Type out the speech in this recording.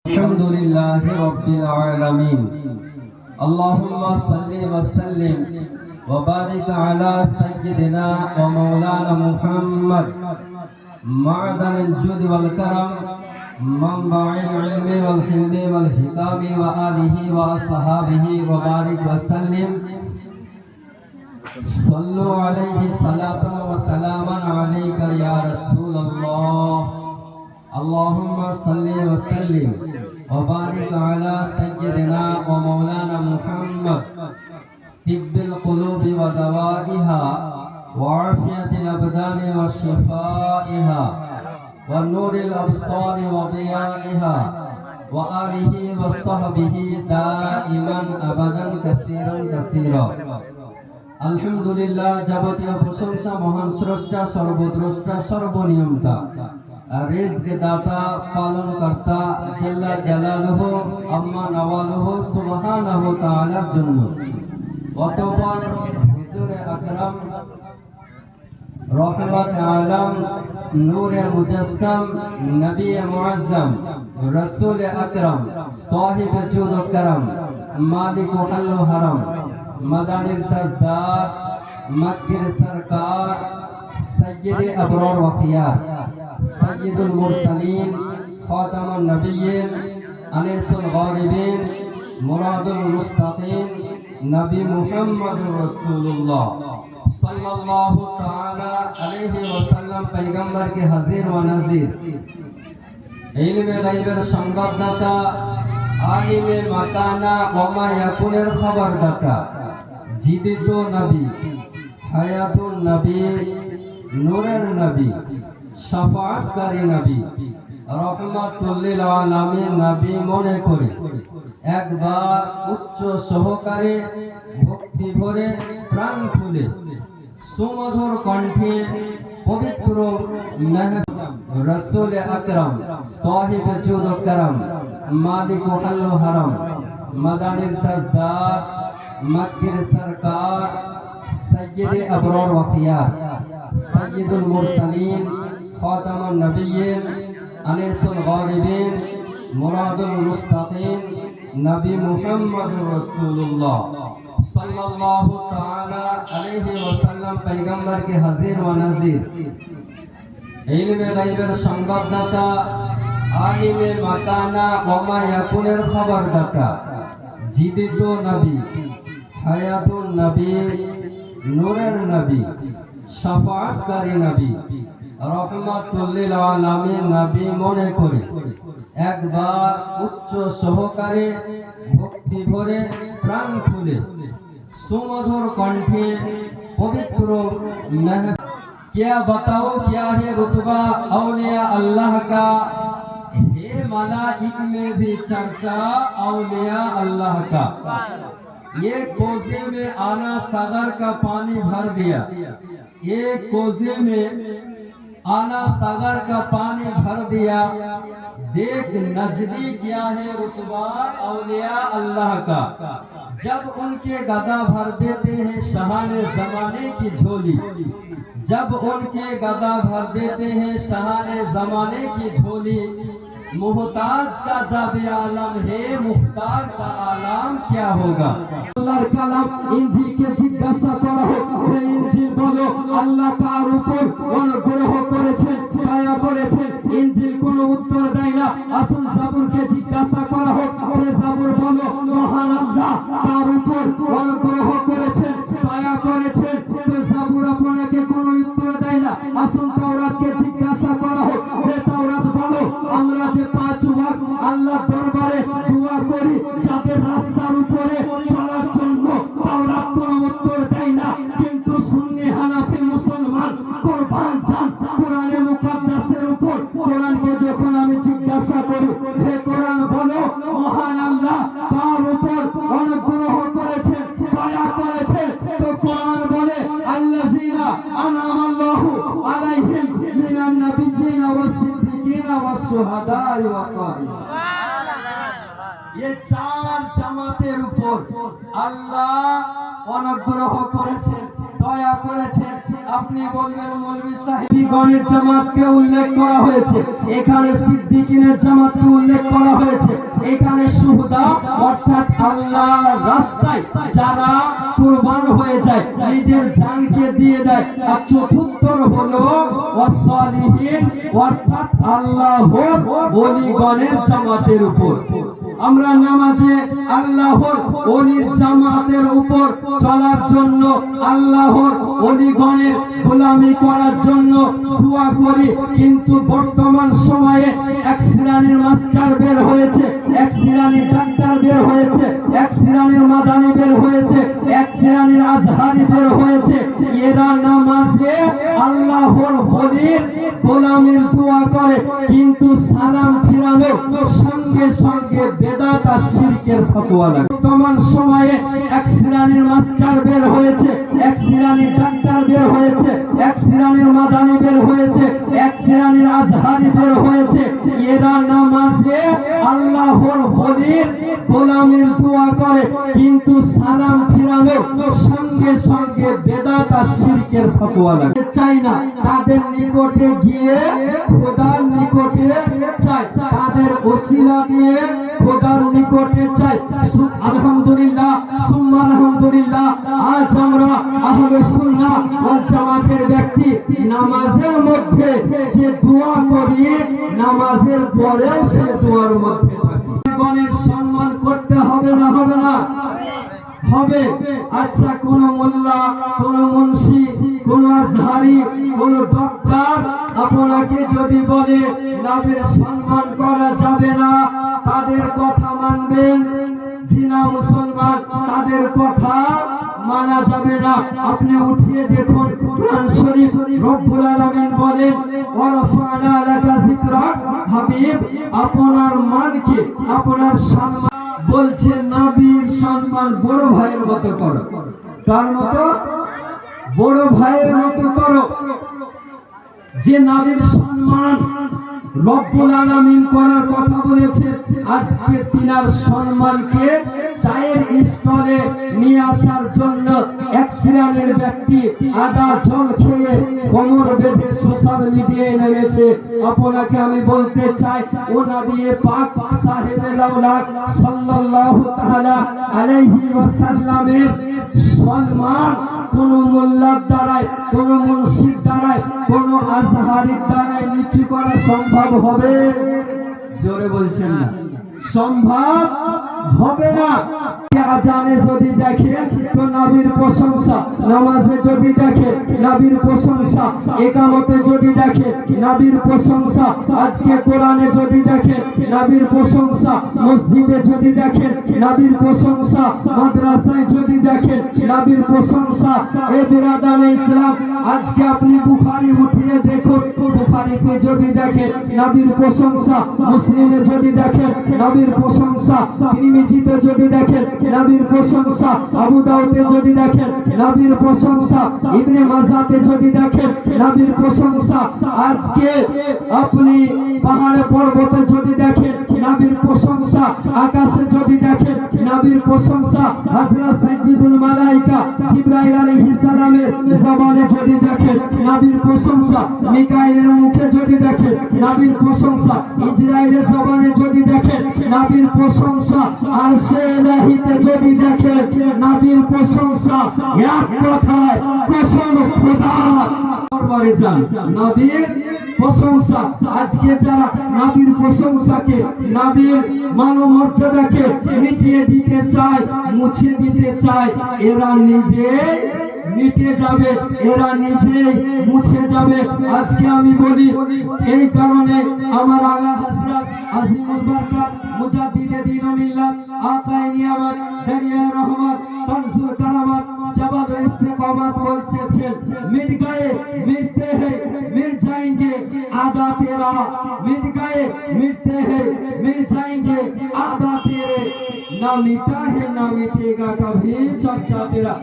الحمد لله رب العالمين اللهم صل وسلم وبارك على سيدنا ومولانا محمد معدن الجود والكرم منبع العلم والحلم والحكام وآله وأصحابه وبارك وسلم صلوا عليه صلاة وسلاما عليك يا رسول الله اللهم صل وسلم وبارك على سيدنا ومولانا محمد طب القلوب ودوائها وعافية الأبدان وشفائها ونور الأبصار وضيائها وآله وصحبه دائما أبدا كثيرا كثيرا الحمد لله যাবতীয় প্রশংসা মহান স্রষ্টা সর্বদ্রষ্টা সর্বনিয়ন্তা রিজক দাতা পালন কর্তা জাল্লা জালালুহু আম্মা নওয়ালুহু সুবহানাহু তাআলার জন্য অতঃপর হুজুরে আকরাম রহমত আলম নূরে মুজাসসাম নবী মুআজ্জম রাসূল আকরাম সাহিব জুদ ও করম মালিক হল হারাম মদানির তাজদার মক্কির সরকার সৈয়দ আবরার ওয়াফিয়ার سيد المرسلين خاتم النبيين أنيس الغاربين مراد المستقيم نبي محمد رسول الله صلى الله تعالى عليه وسلم पैगंबर के हाजिर व नजीर इल्म गायबेर संगतदाता आलिमे माकाना ওমা ইয়াকুনের খবরদাতা জীবিত নবী হায়াতুন নবী নূরের নবী শাফাআতকারী নবী রহমাতুল লিল আলামিন নবী মনে করে একবার উচ্চ সহকারে ভক্তি ভরে প্রাণ খুলে সুমধুর কণ্ঠে পবিত্র রাসূল আকরাম সাহিব জুদ ও করম মালিক হল হারাম মদানির তাজদার মক্কির সরকার সৈয়দ আবরার ওয়াফিয়ার সৈয়দুল মুরসালিন خاتم النبيين أنيس الغاربين مراد المستقيم نبي محمد رسول الله صلى الله تعالى عليه وسلم पैगंबर के हाजिर व नजीर इल्म गायबेर संगतदाता आलिमे माकाना ওমা ইয়াকুনের খবরদাতা জীবিত নবী হায়াতুন নবী নূরের নবী শাফাআতকারী নবী রহমাতুল লিল আলামিন নবী মনে করে একবার উচ্চ সহকারে ভক্তি ভরে প্রাণ খুলে সুমধুর কণ্ঠে পবিত্র क्या बताओ क्या है रुतबा औलिया अल्लाह का हे मलाइक में भी चर्चा औलिया अल्लाह का एक कोसे में आना सागर का पानी भर दिया एक कोसे में आना सागर का पानी भर दिया देख नजदी क्या है रुतबा औलिया अल्लाह का जब उनके गदा भर देते हैं शहाने जमाने की झोली जब उनके गदा भर देते हैं शहाने जमाने की झोली मुहताज का जब आलम है मुख्तार का आलम क्या होगा আল্লাহর কালাম ইনজিলকে জিজ্ঞাসা করা হোক হে ইনজিল বলো আল্লাহ কার উপর অনুগ্রহ করেছেন দয়া করেছেন ইনজিল কোনো উত্তর দেয় না আসুন জাবুরকে জিজ্ঞাসা করা হোক হে জাবুর বলো মহান আল্লাহ কার উপর অনুগ্রহ করেছেন দয়া করেছেন তো জাবুর আপনাকে কোনো উত্তর দেয় না আসুন তাওরাতকে জিজ্ঞাসা করা হোক হে তাওরাত বলো আমরা যে পাঁচ ওয়াক্ত আল্লাহর দরবারে দোয়া করি যাদের রাস্তার উপরে চলার জন্য তাওরাত কোনো উত্তর দেয় না কিন্তু সুন্নি হানাফি মুসলমান কুরবান জান কোরআনে মুকাদ্দাসের উপর কোরআনকে যখন আমি জিজ্ঞাসা করি হে কোরআন বলো মহান আল্লাহ কার উপর অনুগ্রহ করেছেন দয়া করেছেন তো কোরআন বলে আল্লাযিনা আনআমাল্লাহু আলাইহিম মিনান নাবিয়্যিনা ওয়াস সিদ্দিকিনা ওয়াস শুহাদাই ওয়াস সালিহিন ये चार জামাতের উপর আল্লাহ অনুগ্রহ করেছেন দয়া করেছেন আপনি বলবেন মৌলভী সাহেব গণের জামাতকে উল্লেখ করা হয়েছে এখানে সিদ্দিকিনের জামাতকে উল্লেখ করা হয়েছে আল্লাহ রাস্তায় যারা কুরবান হয়ে যায়, নিজের জানকে দিয়ে দেয়। আর চতুর্থ হলো ওয়াসসালিহিন, অর্থাৎ আল্লাহর ওলিগণের জামাতের উপর। আমরা নামাজে আল্লাহর ওলির জামাতের উপর চলার জন্য, আল্লাহর ওলিগণের গোলামি করার জন্য দোয়া করি। কিন্তু বর্তমান সময়ে এক শ্রেণীর মাস্টার বের হয়েছে, এক শ্রেণীর ডাক্তার বের হয়েছে, এক শ্রেণীর মাদানি বের হয়েছে, এক শ্রেণীর আজহারি বের হয়েছে। এরা নামাজে আল্লাহর ওলির গোলামির দোয়া করে, কিন্তু সালাম ফিরানোর সঙ্গে সঙ্গে বেদাত আর শিরকের ফতোয়া লাগে। বর্তমান সময়ে এক শ্রেণীর মাস্টার বের হয়েছে, এক শ্রেণীর ডাক্তার বের হয়েছে, এক শ্রেণীর মাদানি বের হয়েছে, এক শ্রেণীর আজহারি বের হয়েছে। এরা নামাজে আল্লাহর ওলির গোলামির দোয়া করে, কিন্তু সালাম ফিরানোর সঙ্গে সঙ্গে বেদাত আর শিরকের ফতোয়া লাগে। চাই না তাদের নিকটে গিয়ে খোদার নিকটে চাই, তাদের ওসিলা দিয়ে খোদার নিকটে চাই। আলহামদুলিল্লাহ, সুম্মা আলহামদুলিল্লাহ, আজ আমরা আহলে সুন্নাহ ওয়াল জামাতের ব্যক্তি নামাজের মধ্যে যে দোয়া করি, নামাজের পরেও সে দোয়ার মধ্যে থাকি। গণের সম্মান করতে হবে না? হবে না? হবে। আচ্ছা, কোন মোল্লা, কোন মুন্সি, কোন আজহারি, কোন ডক্টর আপনাকে যদি বলে নবীর সম্মান করা যাবে না, তাদের কথা মানবেন? জিনা মুসলমান, তাদের কথা মানা যাবে না। আপনি উঠিয়ে দেখুন কোরআন শরীফ, রব্বুল আলামিন বলেন ওয়া রাফা'না লাকা যিকরাক, হাবিব আপনার মানকে, আপনার সম্মান বলছে নবীর সম্মান বড় ভাইয়ের মতো করো। কার মতো? বড় ভাইয়ের মতো করো। যে নবীর সম্মান রব্বুল আলামিন করার কথা বলেছে, আজকে তিনার সম্মানকে চায়ের স্টলে নিয়ে আসার জন্য এক শ্রেণীর ব্যক্তি আদা জল খেয়ে কোমর বেঁধে সোশ্যাল মিডিয়ায় নেমেছে। আপনাকে আমি বলতে চাই, ও নবী পাক সাহেবে লাউলাক সাল্লাল্লাহু তাআলা আলাইহি ওয়াসাল্লামের সম্মান কোন মোল্লার দ্বারাই, কোন মুন্সির দ্বারাই, কোন আজহারির দ্বারাই নিচু করা সম্ভব হবে? জোরে বলছেন না, সম্ভব হবে না। আজানে যদি দেখেন তো নবীর প্রশংসা, নামাজে যদি দেখেন নবীর প্রশংসা, একামতে যদি দেখেন নবীর প্রশংসা, আজকে কোরআনে যদি দেখেন নবীর প্রশংসা, মসজিদে যদি দেখেন নবীর প্রশংসা, মাদ্রাসায় যদি দেখেন নবীর প্রশংসা। এ বিরাদানে ইসলাম, আজকে আপনি বুখারী উঠিয়ে দেখুন, বুখারীতে যদি দেখেন নবীর প্রশংসা, মুসলিমে যদি দেখেন নবীর প্রশংসা, তিরমিজিতে যদি দেখেন নবীর প্রশংসা, আবু দাউদে যদি দেখেন নবীর প্রশংসা, ইবনে মাজাতে যদি দেখেন নবীর প্রশংসা। আজকে আপনি পাহাড়ে পর্বতে যদি দেখেন নবীর প্রশংসা, আকাশে যদি দেখেন নবীর প্রশংসা, হযরত সাইয়্যিদুল মালায়েকা জিবরাইল আলাইহিস সালামের জবানে যদি দেখেন নবীর প্রশংসা, মিকাইলের মুখে যদি দেখেন নবীর প্রশংসা, ইসরাইলের জবানে যদি দেখেন নবীর প্রশংসা, আরশে ইলাহিতে যদি দেখেন নবীর প্রশংসা। এক কথায় কসম খোদার, দরবারে যান, নবীর প্রশংসা। আজকে যারা নবীর প্রশংসাকে, নবীর মানমর্যাদাকে মিটিয়ে দিতে চায়, মুছে দিতে চায়, এরা নিজেই মিটে যাবে, এরা নিজেই মুছে যাবে। আজকে আমি বলি, এই কারণে আমার আগা হযরত আজিমুল বরকত মুজাদ্দিদে দ্বীন ও মিল্লাত আকায়ে নিয়ামত দারিয়া রহমত তানসুর কারামত জবাদুল ইস্তিকামত বলতেছেন, মিট গয়ে মিটতে हैं मिट जाएंगे आधा तेरा, मिट गए मिटते हैं मिट जाएंगे आधा तेरे, ना मिटा है ना मिटेगा कभी चर्चा तेरा।